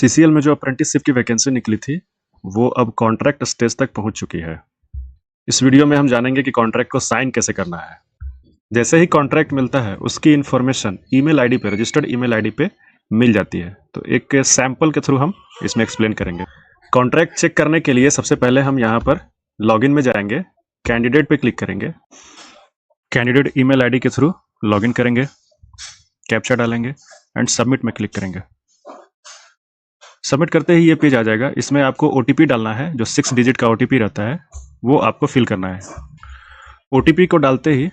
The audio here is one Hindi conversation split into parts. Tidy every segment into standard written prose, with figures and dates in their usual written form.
सीसीएल में जो अप्रेंटिसशिप की वैकेंसी निकली थी, वो अब कॉन्ट्रैक्ट स्टेज तक पहुंच चुकी है। इस वीडियो में हम जानेंगे कि कॉन्ट्रैक्ट को साइन कैसे करना है। जैसे ही कॉन्ट्रैक्ट मिलता है, उसकी इन्फॉर्मेशन ईमेल आईडी पे, रजिस्टर्ड ईमेल आईडी पे मिल जाती है। तो एक सैंपल के थ्रू हम इसमें एक्सप्लेन करेंगे। कॉन्ट्रैक्ट चेक करने के लिए सबसे पहले हम यहाँ पर लॉगिन में जाएंगे, कैंडिडेट पे क्लिक करेंगे, कैंडिडेट ईमेल आईडी के थ्रू लॉगिन करेंगे, कैप्चा डालेंगे एंड सबमिट में क्लिक करेंगे। सबमिट करते ही ये पेज आ जाएगा। इसमें आपको ओटीपी डालना है, जो 6 डिजिट का ओटीपी रहता है वो आपको फिल करना है। ओटीपी को डालते ही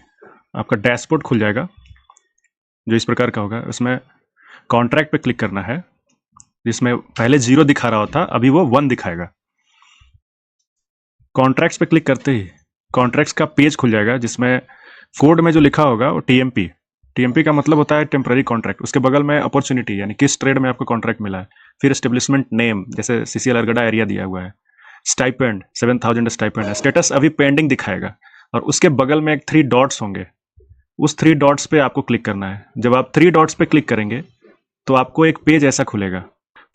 आपका डैशबोर्ड खुल जाएगा, जो इस प्रकार का होगा। उसमें कॉन्ट्रैक्ट पे क्लिक करना है, जिसमें पहले 0 दिखा रहा था, अभी वो 1 दिखाएगा। कॉन्ट्रैक्ट्स पे क्लिक करते ही कॉन्ट्रैक्ट्स का पेज खुल जाएगा, जिसमें कोड में जो लिखा होगा वो टीएमपी का मतलब होता है टेम्पररी कॉन्ट्रैक्ट। उसके बगल में अपॉर्चुनिटी, यानी किस ट्रेड में आपको कॉन्ट्रैक्ट मिला है। फिर एस्टेब्लिशमेंट नेम, जैसे सीसीएल अरगड़ा एरिया दिया हुआ है। स्टाइपेंड 7000 स्टाइपेंड है। स्टेटस अभी पेंडिंग दिखाएगा, और उसके बगल में एक 3 डॉट्स होंगे। उस 3 डॉट्स पे आपको क्लिक करना है। जब आप 3 डॉट्स पे क्लिक करेंगे तो आपको एक पेज ऐसा खुलेगा।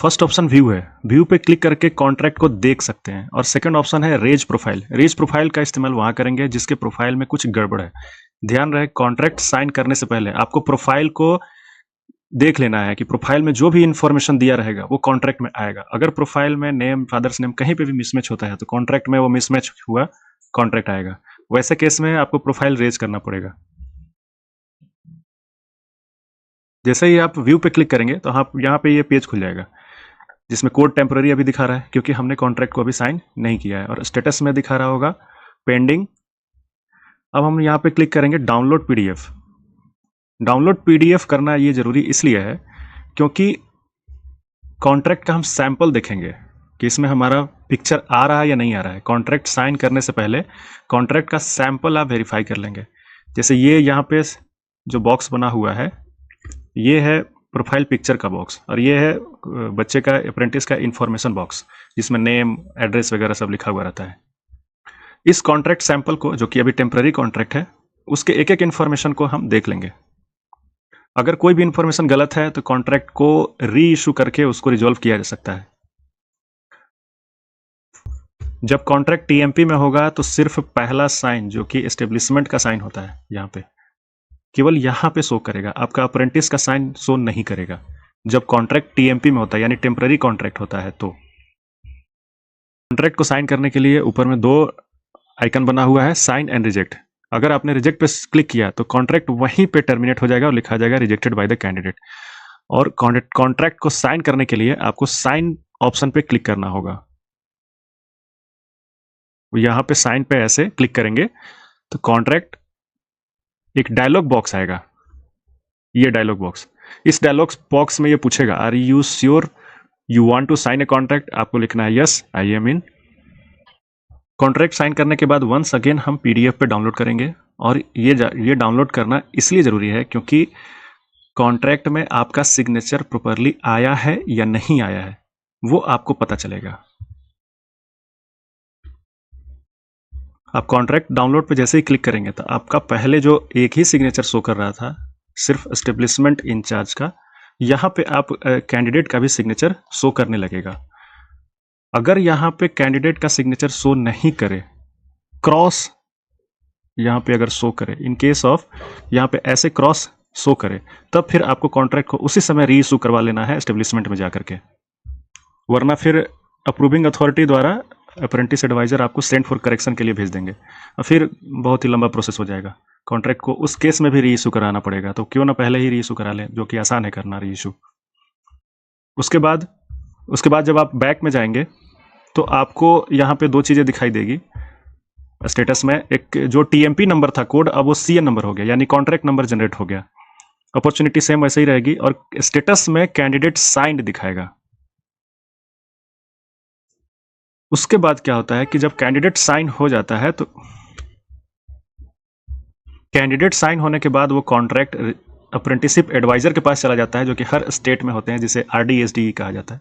फर्स्ट ऑप्शन व्यू है, व्यू पे क्लिक करके कॉन्ट्रैक्ट को देख सकते हैं। और सेकंड ऑप्शन है रेज प्रोफाइल। रेज प्रोफाइल का इस्तेमाल वहां करेंगे जिसके प्रोफाइल में कुछ गड़बड़ है। ध्यान रहे, कॉन्ट्रैक्ट साइन करने से पहले आपको प्रोफाइल को देख लेना है कि प्रोफाइल में जो भी इंफॉर्मेशन दिया रहेगा वो कॉन्ट्रैक्ट में आएगा। अगर प्रोफाइल में नेम, फादर्स नेम कहीं पे भी मिसमैच होता है तो कॉन्ट्रैक्ट में वो मिसमैच हुआ कॉन्ट्रैक्ट आएगा। वैसे केस में आपको प्रोफाइल रेज करना पड़ेगा। जैसे ही आप व्यू पे क्लिक करेंगे तो आप यहाँ पे ये पेज खुल जाएगा, जिसमें कोड टेम्पररी अभी दिखा रहा है, क्योंकि हमने कॉन्ट्रैक्ट को अभी साइन नहीं किया है। और स्टेटस में दिखा रहा होगा पेंडिंग। अब हम यहाँ पे क्लिक करेंगे डाउनलोड पीडीएफ। डाउनलोड पीडीएफ करना ये जरूरी इसलिए है क्योंकि कॉन्ट्रैक्ट का हम सैंपल देखेंगे कि इसमें हमारा पिक्चर आ रहा है या नहीं आ रहा है। कॉन्ट्रैक्ट साइन करने से पहले कॉन्ट्रैक्ट का सैंपल आप वेरीफाई कर लेंगे। जैसे ये यहाँ पे जो बॉक्स बना हुआ है, ये है प्रोफाइल पिक्चर का बॉक्स, और ये है बच्चे का, अप्रेंटिस का इंफॉर्मेशन बॉक्स, जिसमें नेम, एड्रेस वगैरह सब लिखा हुआ रहता है। इस कॉन्ट्रैक्ट सैंपल को, जो कि अभी टेम्पररी कॉन्ट्रैक्ट है, उसके एक एक इन्फॉर्मेशन को हम देख लेंगे। अगर कोई भी इंफॉर्मेशन गलत है तो कॉन्ट्रैक्ट को री इशू करके उसको रिजॉल्व किया जा सकता है। जब कॉन्ट्रैक्ट टीएमपी में होगा तो सिर्फ पहला साइन, जो कि एस्टेब्लिशमेंट का साइन होता है, यहाँ पे केवल यहाँ पे शो करेगा। आपका अप्रेंटिस का साइन शो नहीं करेगा जब कॉन्ट्रैक्ट टीएमपी में होता है, यानी टेम्पररी कॉन्ट्रैक्ट होता है। तो कॉन्ट्रैक्ट को साइन करने के लिए ऊपर में 2 आइकन बना हुआ है, साइन एंड रिजेक्ट। अगर आपने रिजेक्ट पे क्लिक किया तो कॉन्ट्रैक्ट वहीं पे टर्मिनेट हो जाएगा और लिखा जाएगा रिजेक्टेड बाय द कैंडिडेट। और कॉन्ट्रैक्ट को साइन करने के लिए आपको साइन ऑप्शन पे क्लिक करना होगा। यहां पे साइन पे ऐसे क्लिक करेंगे तो कॉन्ट्रैक्ट, एक डायलॉग बॉक्स आएगा। ये डायलॉग बॉक्स, इस डायलॉग बॉक्स में ये पूछेगा, are you sure you want to sign a contract. आपको लिखना है yes I am in. Contract sign करने के बाद वंस अगेन हम पीडीएफ पे डाउनलोड करेंगे। और ये डाउनलोड करना इसलिए जरूरी है क्योंकि कॉन्ट्रैक्ट में आपका सिग्नेचर प्रॉपरली आया है या नहीं आया है, वो आपको पता चलेगा। आप कॉन्ट्रैक्ट डाउनलोड पे जैसे ही क्लिक करेंगे तो आपका पहले जो एक ही सिग्नेचर शो कर रहा था, सिर्फ एस्टेब्लिशमेंट इंचार्ज का, यहाँ पे आप कैंडिडेट का भी सिग्नेचर शो करने लगेगा। अगर यहाँ पे कैंडिडेट का सिग्नेचर शो नहीं करे, क्रॉस यहाँ पे अगर शो करे, इन केस ऑफ यहाँ पे ऐसे क्रॉस शो करे, तब फिर आपको कॉन्ट्रैक्ट को उसी समय री इशू करवा लेना है एस्टेब्लिशमेंट में जाकर के। वरना फिर अप्रूविंग अथॉरिटी द्वारा अप्रेंटिस एडवाइजर आपको सेंड फॉर करेक्शन के लिए भेज देंगे, और फिर बहुत ही लंबा प्रोसेस हो जाएगा। कॉन्ट्रैक्ट को उस केस में भी री इशू कराना पड़ेगा, तो क्यों ना पहले ही री इशू करा लें, जो कि आसान है करना री इशू। उसके बाद जब आप बैक में जाएंगे तो आपको यहाँ पे 2 चीज़ें दिखाई देगी स्टेटस में। एक जो टीएमपी नंबर था कोड, अब वो सीएन नंबर हो गया, यानी कॉन्ट्रैक्ट नंबर जनरेट हो गया। अपॉर्चुनिटी सेम वैसे ही रहेगी, और स्टेटस में कैंडिडेट साइंड दिखाएगा। उसके बाद क्या होता है कि जब कैंडिडेट साइन हो जाता है तो कैंडिडेट साइन होने के बाद वो कॉन्ट्रैक्ट अप्रेंटिसशिप एडवाइजर के पास चला जाता है, जो कि हर स्टेट में होते हैं, जिसे आरडीएसडी कहा जाता है।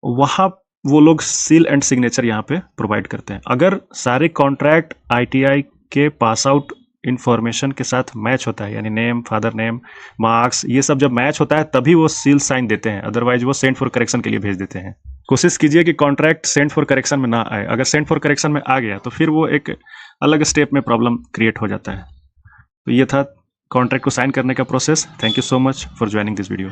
वहां वो लोग सील एंड सिग्नेचर यहाँ पे प्रोवाइड करते हैं। अगर सारे कॉन्ट्रैक्ट आईटीआई के पास आउट इन्फॉर्मेशन के साथ मैच होता है, यानी नेम, फादर नेम, मार्क्स, ये सब जब मैच होता है तभी वो सील साइन देते हैं, अदरवाइज वो सेंड फॉर करेक्शन के लिए भेज देते हैं। कोशिश कीजिए कि कॉन्ट्रैक्ट सेंड फॉर करेक्शन में ना आए। अगर सेंड फॉर करेक्शन में आ गया तो फिर वो एक अलग स्टेप में प्रॉब्लम क्रिएट हो जाता है। तो ये था कॉन्ट्रैक्ट को साइन करने का process. Thank you so much for joining this video.